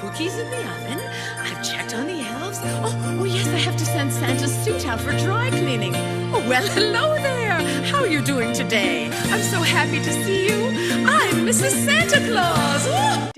cookies in the oven. I've checked on the elves. Oh, yes, I have to send Santa's suit out for dry cleaning. Oh, well, hello there. How are you doing today? I'm so happy to see you. I'm Mrs. Santa Claus. Oh,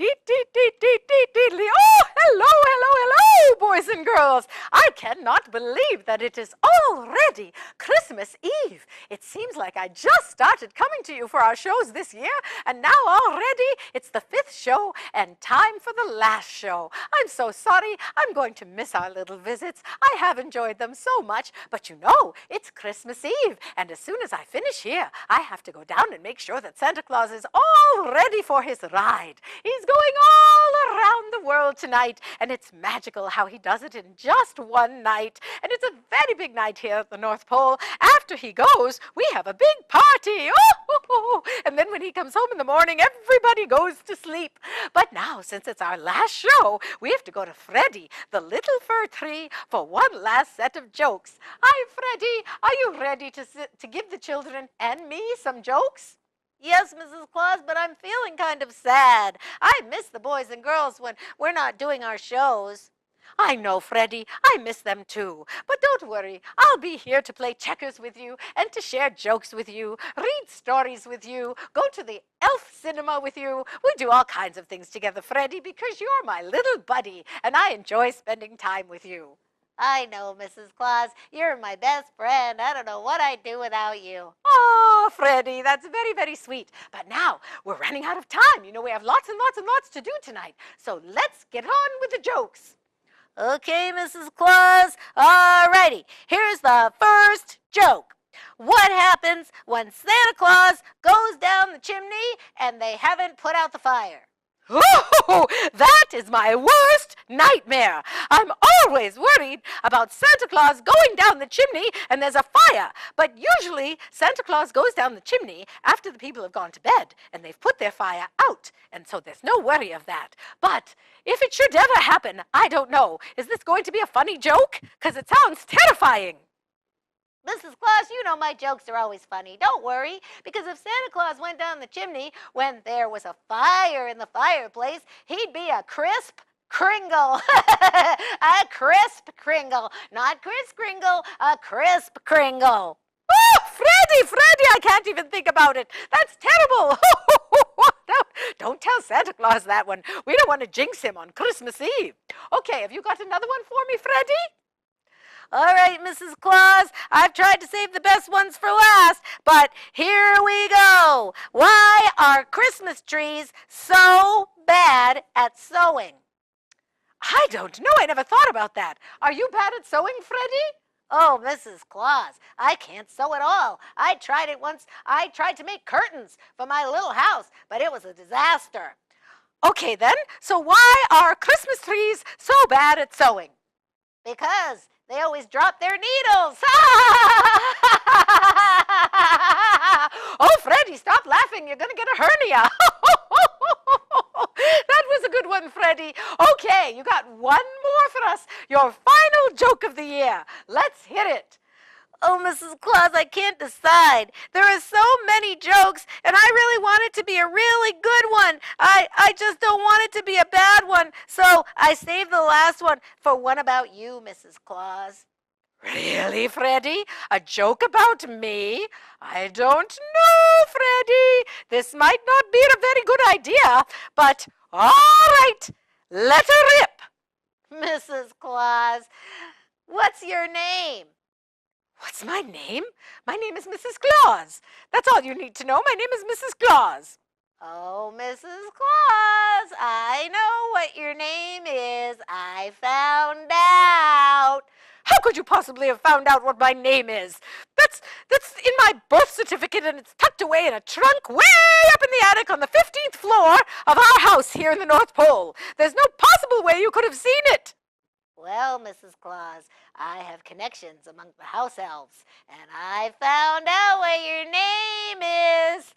Deedly. Oh, hello, boys and girls. I cannot believe that it is already Christmas Eve. It seems like I just started coming to you for our shows this year, and now already it's the 5th show and time for the last show. I'm so sorry. I'm going to miss our little visits. I have enjoyed them so much, but you know, it's Christmas Eve, and as soon as I finish here, I have to go down and make sure that Santa Claus is all ready for his ride. He's going all around the world tonight, and it's magical how he does it in just one night. And it's a very big night here at the North Pole. After he goes, we have a big party. And then when he comes home in the morning, everybody goes to sleep. But now, since it's our last show, we have to go to Freddy, the little fir tree, for one last set of jokes. Hi, Freddy. Are you ready to give the children and me some jokes? Yes, Mrs. Claus, but I'm feeling kind of sad. I miss the boys and girls when we're not doing our shows. I know, Freddy. I miss them too. But don't worry. I'll be here to play checkers with you and to share jokes with you, read stories with you, go to the elf cinema with you. We do all kinds of things together, Freddy, because you're my little buddy, and I enjoy spending time with you. I know, Mrs. Claus. You're my best friend. I don't know what I'd do without you. Oh, Freddy, that's very, very sweet. But now we're running out of time. You know, we have lots and lots and lots to do tonight. So let's get on with the jokes. Okay, Mrs. Claus. All righty. Here's the first joke. What happens when Santa Claus goes down the chimney and they haven't put out the fire? Oh, that is my worst nightmare. I'm always worried about Santa Claus going down the chimney and there's a fire. But usually Santa Claus goes down the chimney after the people have gone to bed and they've put their fire out. And so there's no worry of that. But if it should ever happen, I don't know. Is this going to be a funny joke? Because it sounds terrifying. Mrs. Claus, you know my jokes are always funny. Don't worry, because if Santa Claus went down the chimney when there was a fire in the fireplace, he'd be a crisp Kringle. A crisp Kringle. Not Kris Kringle, a crisp Kringle. Oh, Freddy, I can't even think about it. That's terrible. No, don't tell Santa Claus that one. We don't want to jinx him on Christmas Eve. Okay, have you got another one for me, Freddy? All right, Mrs. Claus, I've tried to save the best ones for last, but here we go. Why are Christmas trees so bad at sewing? I don't know. I never thought about that. Are you bad at sewing, Freddy? Oh, Mrs. Claus, I can't sew at all. I tried it once. I tried to make curtains for my little house, but it was a disaster. Okay, then, so why are Christmas trees so bad at sewing? Because they always drop their needles. Oh, Freddy, stop laughing. You're going to get a hernia. That was a good one, Freddy. Okay, you got one more for us. Your final joke of the year. Let's hit it. Oh, Mrs. Claus, I can't decide. There are so many jokes, and I really want it to be a really good one. I just don't want it to be a bad one, so I saved the last one for one about you, Mrs. Claus. Really, Freddy? A joke about me? I don't know, Freddy. This might not be a very good idea, but all right, let her rip. Mrs. Claus, what's your name? What's my name? My name is Mrs. Claus. That's all you need to know. My name is Mrs. Claus. Oh, Mrs. Claus, I know what your name is. I found out. How could you possibly have found out what my name is? That's in my birth certificate, and it's tucked away in a trunk way up in the attic on the 15th floor of our house here in the North Pole. There's no possible way you could have seen it. Well, Mrs. Claus, I have connections among the house elves, and I found out what your name is.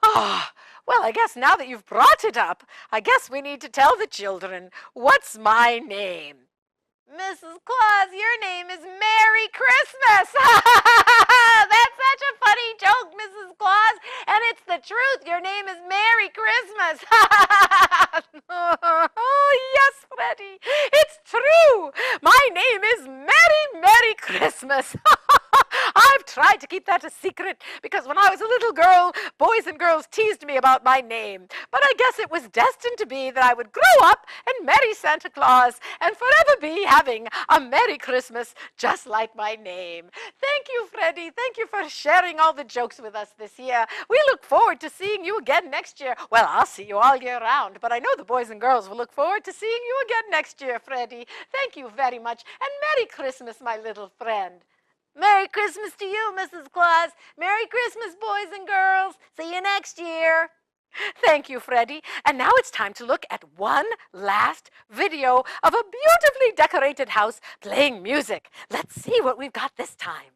Oh, well, I guess now that you've brought it up, I guess we need to tell the children, what's my name? Mrs. Claus, your name is Merry Christmas. That's such a funny joke, Mrs. Claus, and it's the truth. Your name is Merry Christmas. Oh, yes, Christmas. I've tried to keep that a secret because when I was a little girl, boys and girls teased me about my name. But I guess it was destined to be that I would grow up and marry Santa Claus and forever be having a Merry Christmas just like my name. Thank you, Freddie. Thank you for sharing all the jokes with us this year. We look forward to seeing you again next year. Well, I'll see you all year round, but I know the boys and girls will look forward to seeing you again next year, Freddie. Thank you very much, and Merry Christmas, my little friend. Merry Christmas to you, Mrs. Claus. Merry Christmas, boys and girls. See you next year. Thank you, Freddie. And now it's time to look at one last video of a beautifully decorated house playing music. Let's see what we've got this time.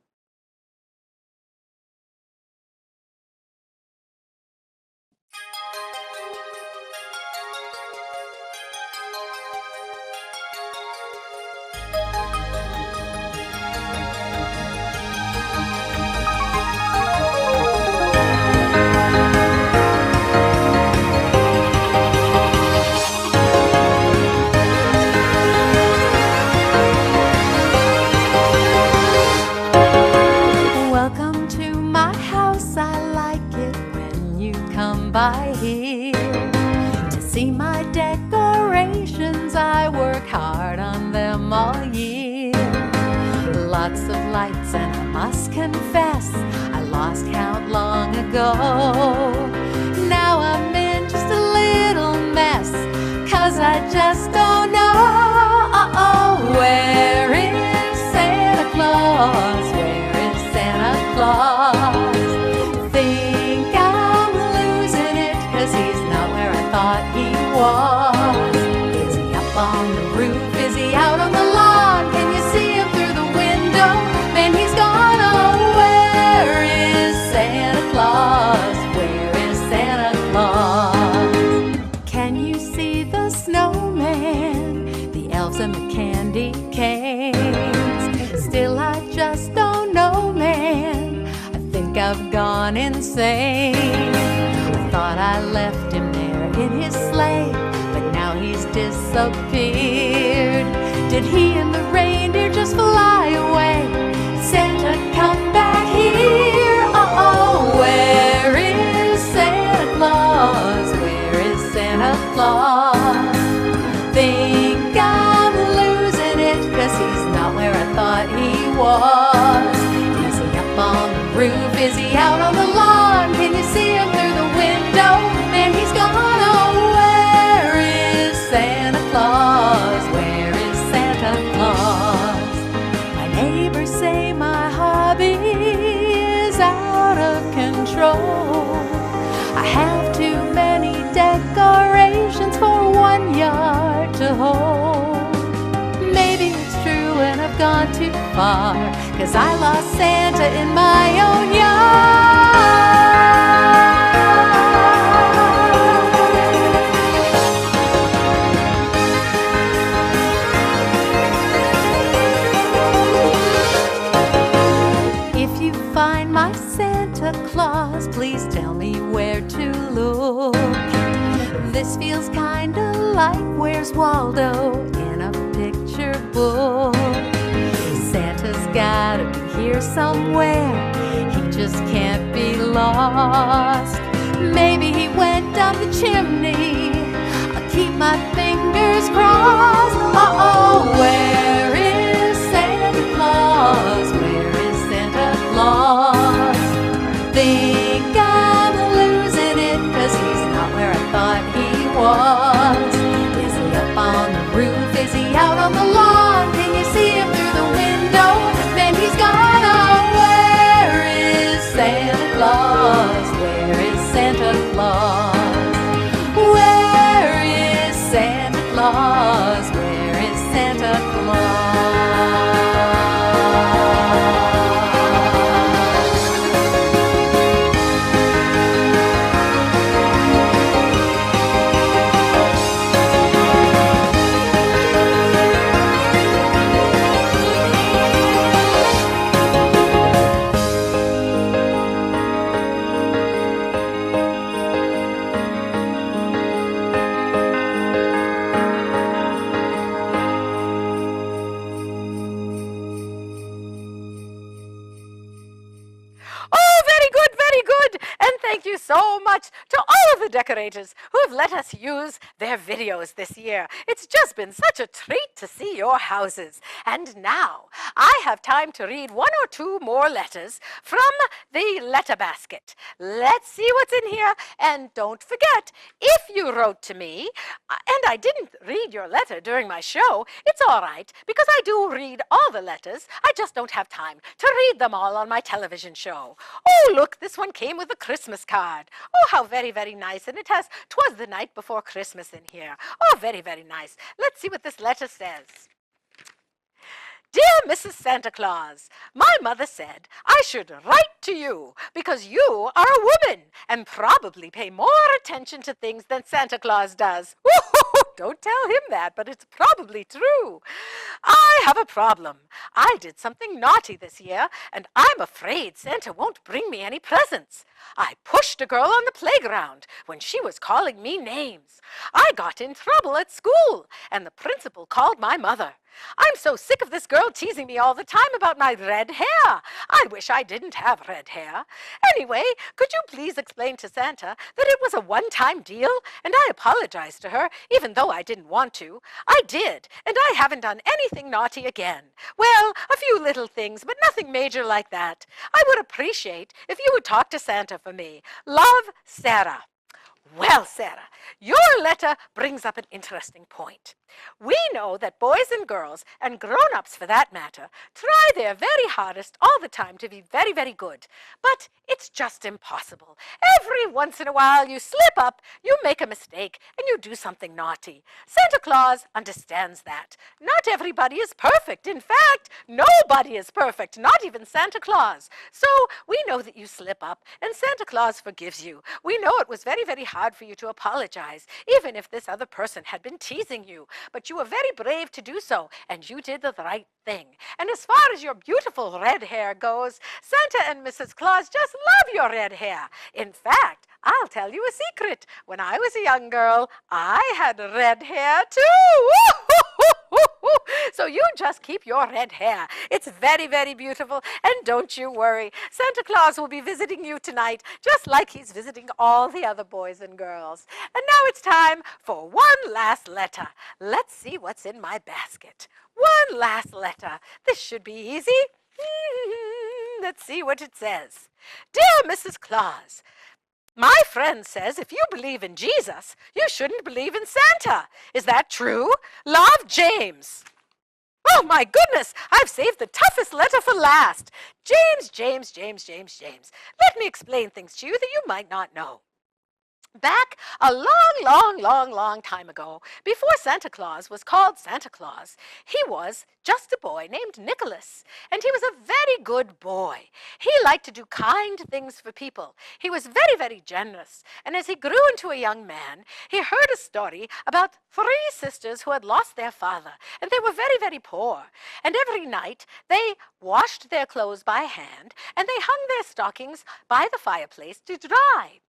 Welcome to my house. I like it when you come by here to see my decorations. I work hard on them all year. Lots of lights, and I must confess I lost count long ago. Now I'm in just a little mess, 'cause I just don't know. Where is Santa Claus? Where is Santa Claus? Think I'm losing it, 'cause he's not where I thought he was. Is he up on the roof? Is he out on the lawn? Can you see him through the window? Man, he's gone. Oh, where is Santa Claus? Where is Santa Claus? Can you see the snowman, the elves and the candy canes? Still, I just don't know, man. I think I've gone insane. I thought I left him there in his sleigh, but now he's disappeared. Did he and the reindeer just fly away? Santa, come back here. Where is Santa Claus? Where is Santa Claus? Think I'm losing it, 'cause he's not where I thought he was. Is he up on the roof? Is he out on the lawn? Can you see him through the window? Man, he's gone. Oh, where is Santa Claus? Where is Santa Claus? My neighbors say my hobby is out of control. I have too many decorations for one yard to hold. Maybe it's true and I've gone too far, 'cause I lost Santa in my own yard. If you find my Santa Claus, please tell me where to look. This feels kinda like Where's Waldo in a picture book. Santa's gotta be here somewhere, he just can't be lost. Maybe he went down the chimney, I'll keep my fingers crossed. Where is Santa Claus? Where is Santa Claus? Think I'm losing it, 'cause he's not where I thought he was. Is he up on the roof? Is he out on the lawn? Can you see him through the window? Man, he's gone. Oh, where is Santa Claus? Where is Santa Claus? Where is Santa Claus? Where is Santa Claus? the decorators who have let us use their videos this year. It's just been such a treat to see your houses. And now I have time to read one or two more letters from the letter basket. Let's see what's in here. And don't forget, if you wrote to me and I didn't read your letter during my show, it's all right, because I do read all the letters. I just don't have time to read them all on my television show. Oh, look, this one came with a Christmas card. Oh, how very, very nice. And it has "'Twas the Night Before Christmas" in here. Oh, very, very nice. Let's see what this letter says. Dear Mrs. Santa Claus, my mother said I should write to you because you are a woman and probably pay more attention to things than Santa Claus does. Don't tell him that, but it's probably true. I have a problem. I did something naughty this year, and I'm afraid Santa won't bring me any presents. I pushed a girl on the playground when she was calling me names. I got in trouble at school, and the principal called my mother. I'm so sick of this girl teasing me all the time about my red hair. I wish I didn't have red hair. Anyway, could you please explain to Santa that it was a one-time deal, and I apologized to her, even though I didn't want to. I did, and I haven't done anything naughty again. Well, a few little things, but nothing major like that. I would appreciate if you would talk to Santa for me. Love, Sarah. Well, Sarah, your letter brings up an interesting point. We know that boys and girls, and grown-ups for that matter, try their very hardest all the time to be very, very good. But it's just impossible. Every once in a while you slip up, you make a mistake, and you do something naughty. Santa Claus understands that. Not everybody is perfect. In fact, nobody is perfect, not even Santa Claus. So we know that you slip up, and Santa Claus forgives you. We know it was very, very hard for you to apologize, even if this other person had been teasing you. But you were very brave to do so, and you did the right thing. And as far as your beautiful red hair goes, Santa and Mrs. Claus just love your red hair. In fact, I'll tell you a secret. When I was a young girl, I had red hair too. So you just keep your red hair. It's very, very beautiful, and don't you worry. Santa Claus will be visiting you tonight, just like he's visiting all the other boys and girls. And now it's time for one last letter. Let's see what's in my basket. One last letter. This should be easy. Let's see what it says. Dear Mrs. Claus, my friend says if you believe in Jesus, you shouldn't believe in Santa. Is that true? Love, James. Oh, my goodness, I've saved the toughest letter for last. James. Let me explain things to you that you might not know. Back a long time ago, before Santa Claus was called Santa Claus, he was just a boy named Nicholas, and he was a very good boy. He liked to do kind things for people. He was very, very generous, and as he grew into a young man, he heard a story about 3 sisters who had lost their father, and they were very, very poor. And every night they washed their clothes by hand, and they hung their stockings by the fireplace to dry.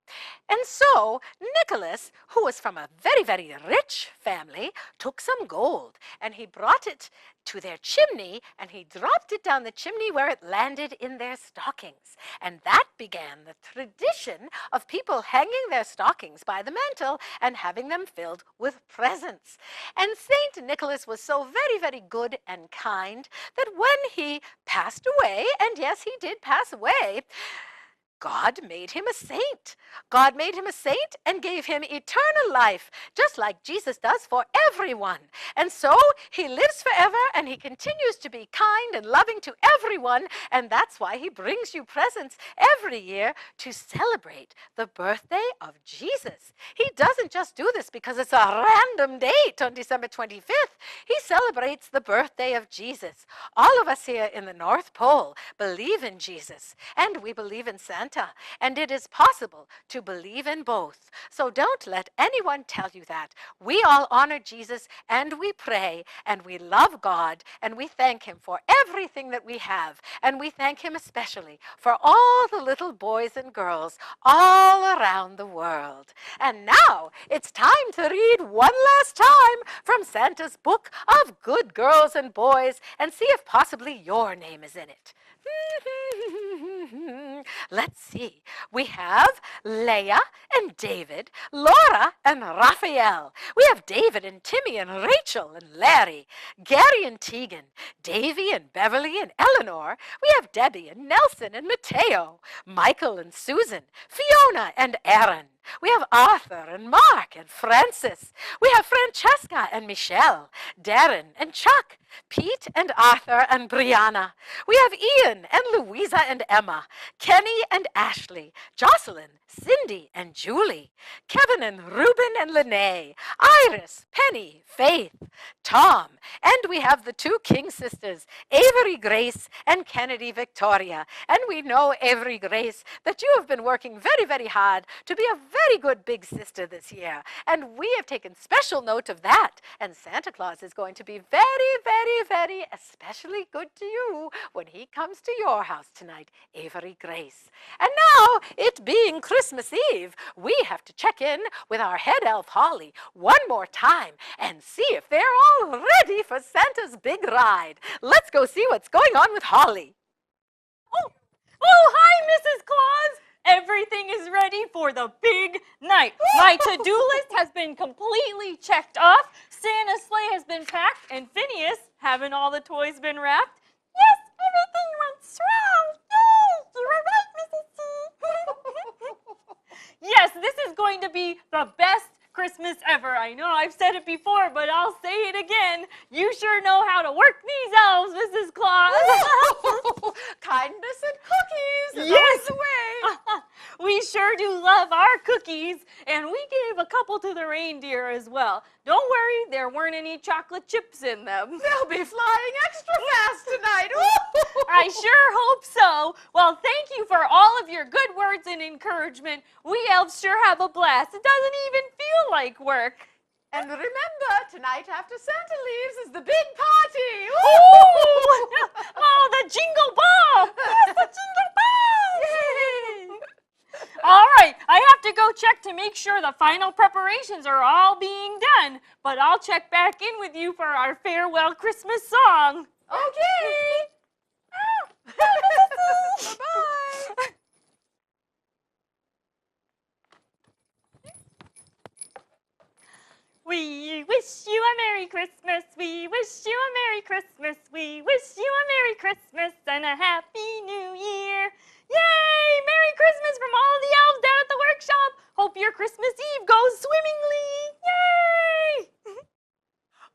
And so Nicholas, who was from a very, very rich family, took some gold, and he brought it to their chimney, and he dropped it down the chimney where it landed in their stockings. And that began the tradition of people hanging their stockings by the mantel and having them filled with presents. And Saint Nicholas was so very, very good and kind that when he passed away, and yes, he did pass away, God made him a saint. God made him a saint and gave him eternal life, just like Jesus does for everyone. And so he lives forever, and he continues to be kind and loving to everyone, and that's why he brings you presents every year to celebrate the birthday of Jesus. He doesn't just do this because it's a random date on December 25th. He celebrates the birthday of Jesus. All of us here in the North Pole believe in Jesus, and we believe in Santa. And it is possible to believe in both. So don't let anyone tell you that. We all honor Jesus, and we pray, and we love God, and we thank him for everything that we have. And we thank him especially for all the little boys and girls all around the world. And now it's time to read one last time from Santa's book of good girls and boys and see if possibly your name is in it. Let's see. We have Leah and David, Laura and Raphael. We have David and Timmy and Rachel and Larry, Gary and Tegan, Davy and Beverly and Eleanor. We have Debbie and Nelson and Mateo, Michael and Susan, Fiona and Aaron. We have Arthur and Mark and Francis. We have Francesca and Michelle, Darren and Chuck, Pete and Arthur and Brianna. We have Ian and Louisa and Emma, Kenny and Ashley, Jocelyn, Cindy and Julie, Kevin and Reuben and Lene, Iris, Penny, Faith, Tom, and we have the two King sisters, Avery Grace and Kennedy Victoria. And we know, Avery Grace, that you have been working very, very hard to be a very good big sister this year. And we have taken special note of that. And Santa Claus is going to be very, very, very especially good to you when he comes to your house tonight, Avery Grace. And now, it being Christmas Eve, we have to check in with our head elf Holly one more time and see if they're all ready for Santa's big ride. Let's go see what's going on with Holly. Oh, hi, Mrs. Claus. Everything is ready for the big night. My to-do list has been completely checked off. Santa's sleigh has been packed, and Phineas, haven't all the toys been wrapped? Yes, everything went swell. Yay, you were right, Mrs. C. Yes, this is going to be the best Christmas ever. I know I've said it before, but I'll say it again. You sure know how to work these elves, Mrs. Claus. Kindness and cookies. Yes. The way. We sure do love our cookies, and we gave a couple to the reindeer as well. Don't worry, there weren't any chocolate chips in them. They'll be flying extra fast tonight. I sure hope so. Well, thank you for all of your good words and encouragement. We elves sure have a blast. It doesn't even feel like work. And remember, tonight after Santa leaves is the big party. Oh, the jingle ball. Yes, the jingle ball. Yay. All right, I have to go check to make sure the final preparations are all being done, but I'll check back in with you for our farewell Christmas song. Okay. Bye-bye. We wish you a Merry Christmas. We wish you a Merry Christmas. We wish you a Merry Christmas and a Happy New Year. Yay! Merry Christmas from all the elves down at the workshop. Hope your Christmas Eve goes swimmingly. Yay!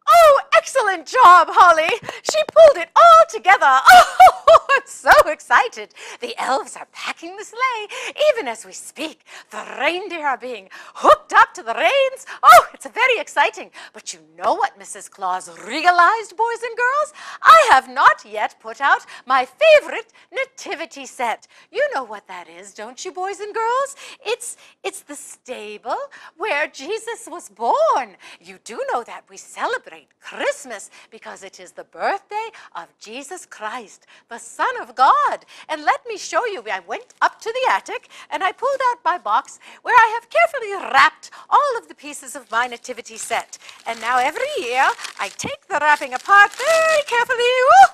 Oh, excellent job, Holly. She pulled it all together. Oh, I'm so excited. The elves are packing the sleigh. Even as we speak, the reindeer are being hooked up to the reins. Oh, it's very exciting. But you know what Mrs. Claus realized, boys and girls? I have not yet put out my favorite nativity set. You know what that is, don't you, boys and girls? It's the stable where Jesus was born. You do know that we celebrate Christmas because it is the birthday of Jesus Christ, the Son of God. And let me show you, I went up to the attic and I pulled out my box where I have carefully wrapped all of the pieces of my nativity set. And now every year I take the wrapping apart very carefully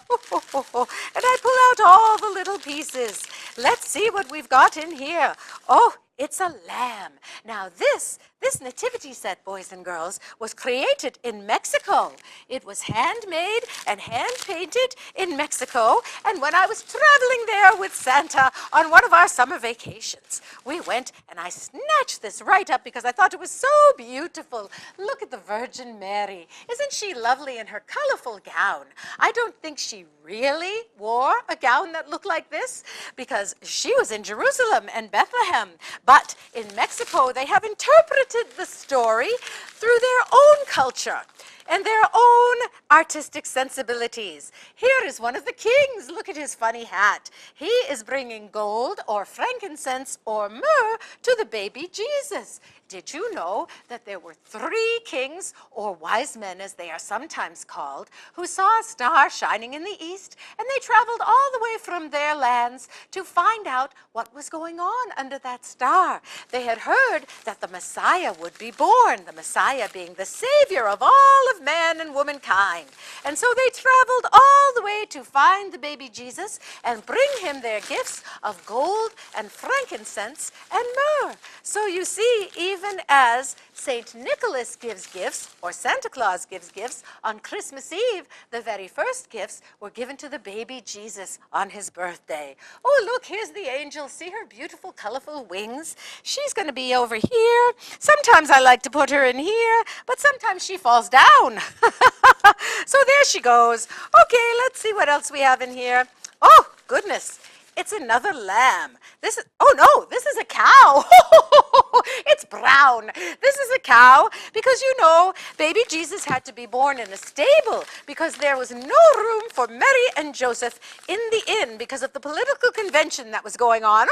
and I pull out all the little pieces. Let's see what we've got in here. Oh, it's a lamb. Now this nativity set, boys and girls, was created in Mexico. It was handmade and hand-painted in Mexico. And when I was traveling there with Santa on one of our summer vacations, we went and I snatched this right up because I thought it was so beautiful. Look at the Virgin Mary. Isn't she lovely in her colorful gown? I don't think she really wore a gown that looked like this because she was in Jerusalem and Bethlehem. But in Mexico, they have interpreted the story through their own culture and their own artistic sensibilities. Here is one of the kings. Look at his funny hat. He is bringing gold or frankincense or myrrh to the baby Jesus. Did you know that there were 3 kings, or wise men as they are sometimes called, who saw a star shining in the east, and they traveled all the way from their lands to find out what was going on under that star? They had heard that the Messiah would be born, the Messiah being the Savior of all of of man and womankind. And so they traveled all the way to find the baby Jesus and bring him their gifts of gold and frankincense and myrrh. So you see, even as St. Nicholas gives gifts, or Santa Claus gives gifts, on Christmas Eve, the very first gifts were given to the baby Jesus on his birthday. Oh, look, here's the angel. See her beautiful, colorful wings? She's going to be over here. Sometimes I like to put her in here, but sometimes she falls down. So there she goes. Okay, let's see what else we have in here. Oh, goodness. It's another lamb. This is, oh no, this is a cow. It's brown. This is a cow because, you know, baby Jesus had to be born in a stable because there was no room for Mary and Joseph in the inn because of the political convention that was going on.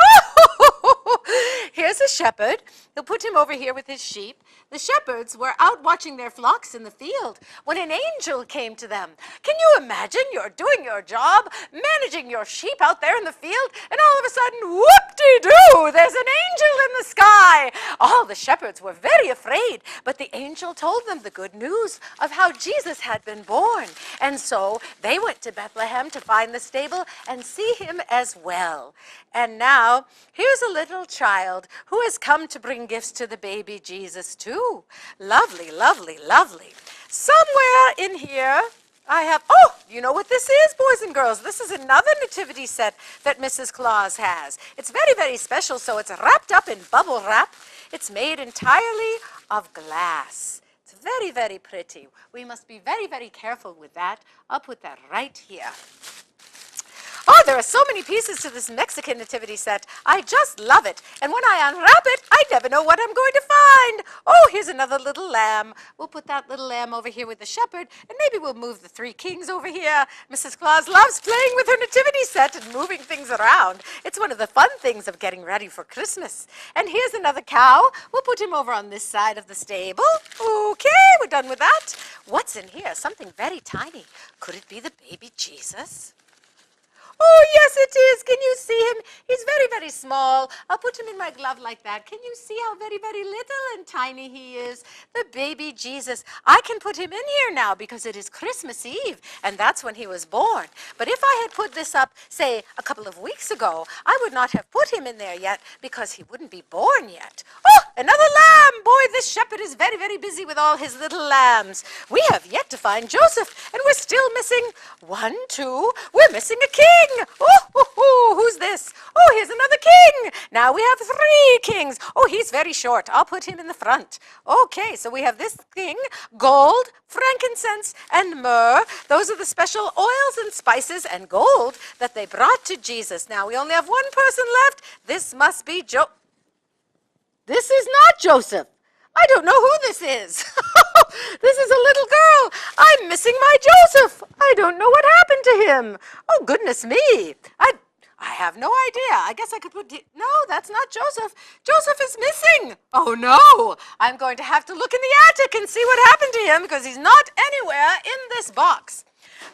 Here's a shepherd. He'll put him over here with his sheep. The shepherds were out watching their flocks in the field when an angel came to them. Can you imagine? You're doing your job, managing your sheep out there in the field, and all of a sudden, whoop-de-doo, there's an angel in the sky. All the shepherds were very afraid, but the angel told them the good news of how Jesus had been born. And so they went to Bethlehem to find the stable and see him as well. And now, here's a little child who has come to bring gifts to the baby Jesus too. Lovely, lovely, lovely. Somewhere in here, I have, oh, you know what this is, boys and girls? This is another nativity set that Mrs. Claus has. It's very, very special, so it's wrapped up in bubble wrap. It's made entirely of glass. It's very, very pretty. We must be very, very careful with that. I'll put that right here. Oh, there are so many pieces to this Mexican nativity set. I just love it. And when I unwrap it, I never know what I'm going to find. Oh, here's another little lamb. We'll put that little lamb over here with the shepherd, and maybe we'll move the three kings over here. Mrs. Claus loves playing with her nativity set and moving things around. It's one of the fun things of getting ready for Christmas. And here's another cow. We'll put him over on this side of the stable. Okay, we're done with that. What's in here? Something very tiny. Could it be the baby Jesus? Oh, yes, it is. Can you see him? He's very, very small. I'll put him in my glove like that. Can you see how very, very little and tiny he is? The baby Jesus. I can put him in here now because it is Christmas Eve, and that's when he was born. But if I had put this up, say, a couple of weeks ago, I would not have put him in there yet because he wouldn't be born yet. Oh, another lamb. Boy, this shepherd is very, very busy with all his little lambs. We have yet to find Joseph, and we're still missing 1, 2. We're missing a king. Oh, who's this? Oh, here's another king. Now we have 3 kings. Oh, he's very short. I'll put him in the front. Okay, so we have this king, gold, frankincense, and myrrh. Those are the special oils and spices and gold that they brought to Jesus. Now we only have 1 person left. This must be This is not Joseph. I don't know who this is. This is a little girl. I'm missing my Joseph. I don't know what happened to him. Oh, goodness me. I have no idea. I guess I could put, no, that's not Joseph. Joseph is missing. Oh, no. I'm going to have to look in the attic and see what happened to him because he's not anywhere in this box.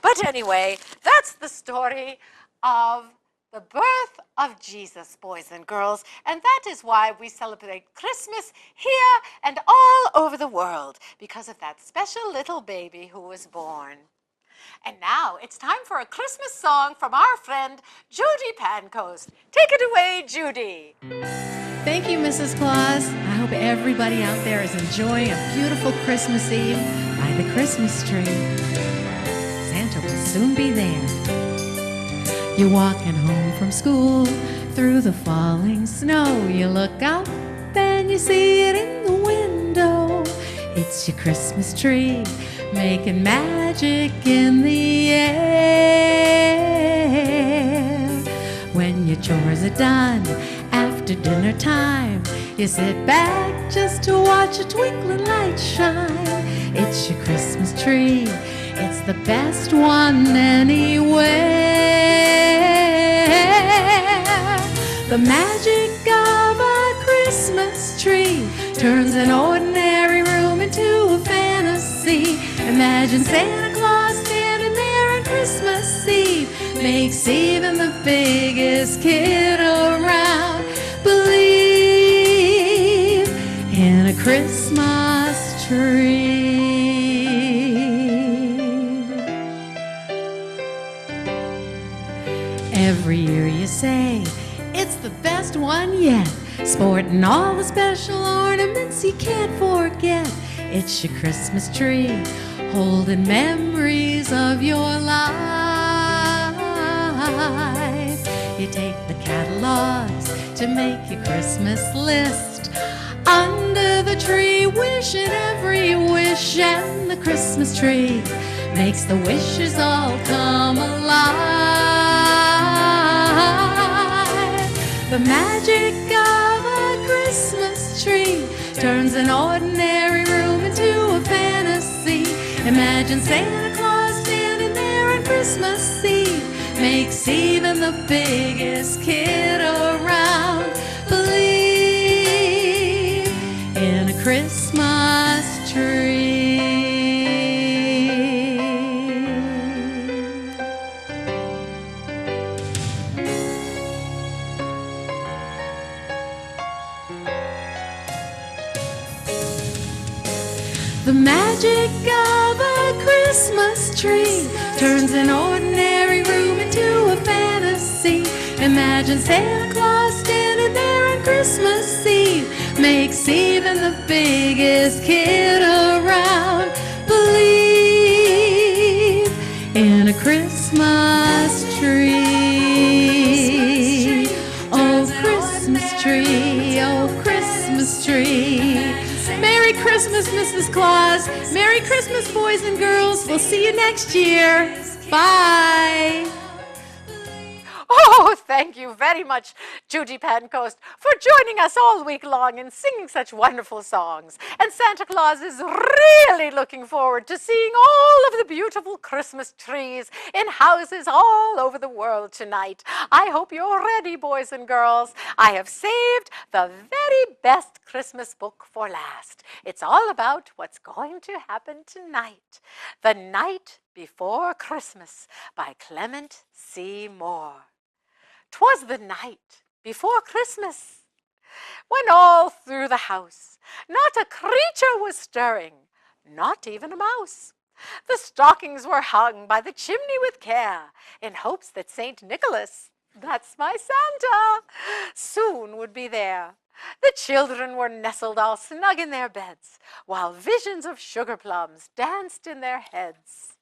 But anyway, that's the story of the birth of Jesus, boys and girls, and that is why we celebrate Christmas here and all over the world, because of that special little baby who was born. And now it's time for a Christmas song from our friend Judy Pancoast. Take it away, Judy. Thank you, Mrs. Claus. I hope everybody out there is enjoying a beautiful Christmas Eve by the Christmas tree. Santa will soon be there. You're walking home from school through the falling snow. You look out and you see it in the window. It's your Christmas tree making magic in the air. When your chores are done after dinner time, you sit back just to watch a twinkling light shine. It's your Christmas tree. It's the best one anywhere. The magic of a Christmas tree turns an ordinary room into a fantasy. Imagine Santa Claus standing there on Christmas Eve, makes even the biggest kid around believe in a Christmas tree. Every year you say it's the best one yet, sporting all the special ornaments you can't forget. It's your Christmas tree, holding memories of your life. You take the catalogs to make your Christmas list. Under the tree, wishing every wish, and the Christmas tree makes the wishes all come alive. The magic of a Christmas tree turns an ordinary room into a fantasy. Imagine Santa Claus standing there on Christmas Eve, makes even the biggest kid around believe in a Christmas tree. The magic of a Christmas tree turns an ordinary room into a fantasy. Imagine Santa Claus standing there on Christmas Eve, makes even the biggest kid around believe in a Christmas tree. Oh, Christmas tree, oh, Christmas tree. Merry Christmas, Mrs. Claus. Merry Christmas, boys and girls. We'll see you next year. Bye. Oh, thank you very much, Judy Pancoast, for joining us all week long and singing such wonderful songs. And Santa Claus is really looking forward to seeing all of the beautiful Christmas trees in houses all over the world tonight. I hope you're ready, boys and girls. I have saved the very best Christmas book for last. It's all about what's going to happen tonight. The Night Before Christmas by Clement C. Moore. 'Twas the night before Christmas, when all through the house not a creature was stirring, not even a mouse. The stockings were hung by the chimney with care, in hopes that St. Nicholas, that's my Santa, soon would be there. The children were nestled all snug in their beds, while visions of sugar plums danced in their heads.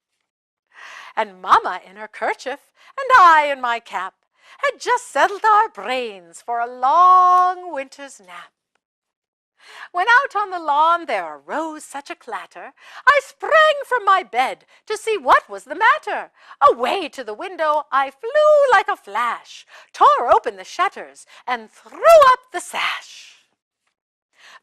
And Mama in her kerchief, and I in my cap, had just settled our brains for a long winter's nap. When out on the lawn there arose such a clatter, I sprang from my bed to see what was the matter. Away to the window I flew like a flash, tore open the shutters, and threw up the sash.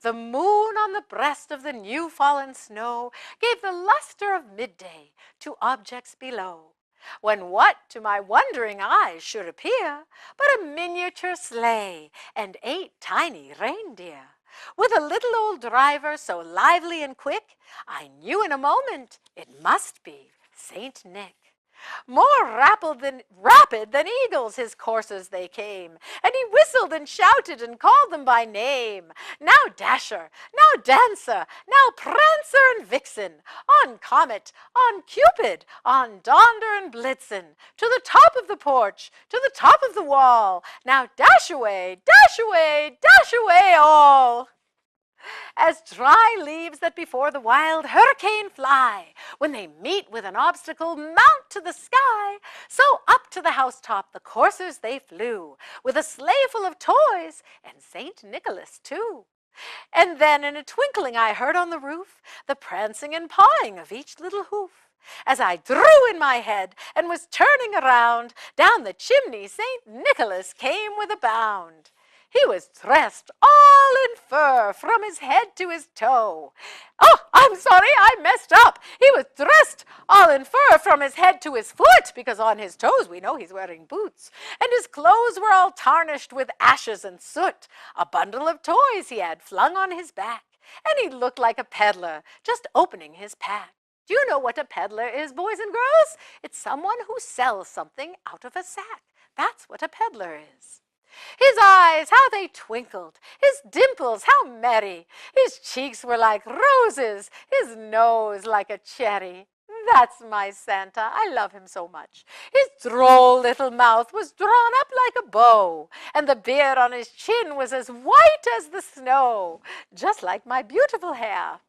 The moon on the breast of the new-fallen snow gave the luster of midday to objects below, when what to my wondering eyes should appear but a miniature sleigh and 8 tiny reindeer, with a little old driver so lively and quick, I knew in a moment it must be Saint Nick. More rapid than eagles his coursers they came, and he whistled and shouted and called them by name. Now Dasher, now Dancer, now Prancer and Vixen, on Comet, on Cupid, on Donder and Blitzen, to the top of the porch, to the top of the wall. Now dash away, dash away, dash away all. As dry leaves that before the wild hurricane fly, when they meet with an obstacle, mount to the sky, so up to the housetop the coursers they flew, with a sleigh full of toys, and St. Nicholas too. And then in a twinkling I heard on the roof the prancing and pawing of each little hoof. As I drew in my head and was turning around, down the chimney St. Nicholas came with a bound. He was dressed all in fur from his head to his toe. Oh, I'm sorry, I messed up. He was dressed all in fur from his head to his foot, because on his toes we know he's wearing boots. And his clothes were all tarnished with ashes and soot. A bundle of toys he had flung on his back, and he looked like a peddler just opening his pack. Do you know what a peddler is, boys and girls? It's someone who sells something out of a sack. That's what a peddler is. His eyes, how they twinkled, his dimples, how merry. His cheeks were like roses, his nose like a cherry. That's my Santa. I love him so much. His droll little mouth was drawn up like a bow, and the beard on his chin was as white as the snow, just like my beautiful hair.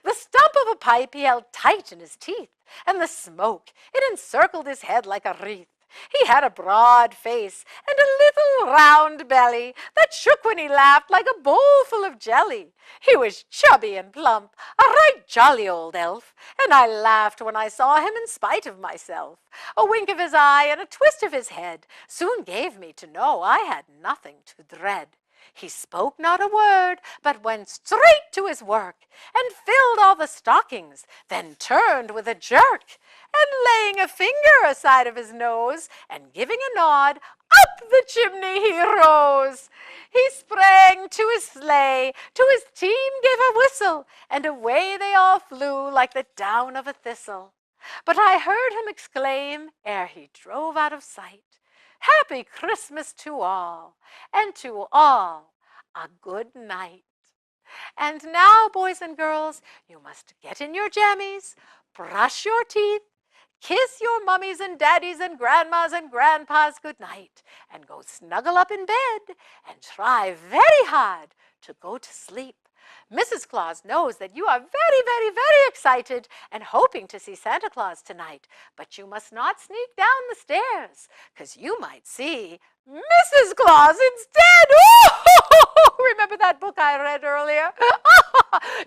The stump of a pipe he held tight in his teeth, and the smoke, it encircled his head like a wreath. He had a broad face and a little round belly that shook when he laughed like a bowl full of jelly. He was chubby and plump, a right jolly old elf, and I laughed when I saw him in spite of myself. A wink of his eye and a twist of his head soon gave me to know I had nothing to dread. He spoke not a word, but went straight to his work, and filled all the stockings, then turned with a jerk, and laying a finger aside of his nose, and giving a nod, up the chimney he rose. He sprang to his sleigh, to his team gave a whistle, and away they all flew like the down of a thistle. But I heard him exclaim, ere he drove out of sight, Happy Christmas to all, and to all a good night. And now, boys and girls, you must get in your jammies, brush your teeth, kiss your mummies and daddies and grandmas and grandpas good night, and go snuggle up in bed and try very hard to go to sleep. Mrs. Claus knows that you are very, very, very excited and hoping to see Santa Claus tonight, but you must not sneak down the stairs, because you might see Mrs. Claus instead. Oh, remember that book I read earlier?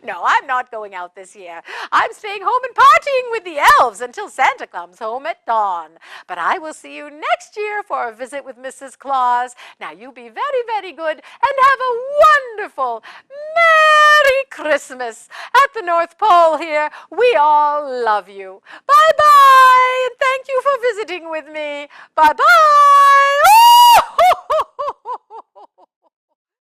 No, I'm not going out this year. I'm staying home and partying with the elves until Santa comes home at dawn. But I will see you next year for a visit with Mrs. Claus. Now, you be very, very good and have a wonderful, Merry Christmas. At the North Pole here, we all love you. Bye-bye, and thank you for visiting with me. Bye-bye.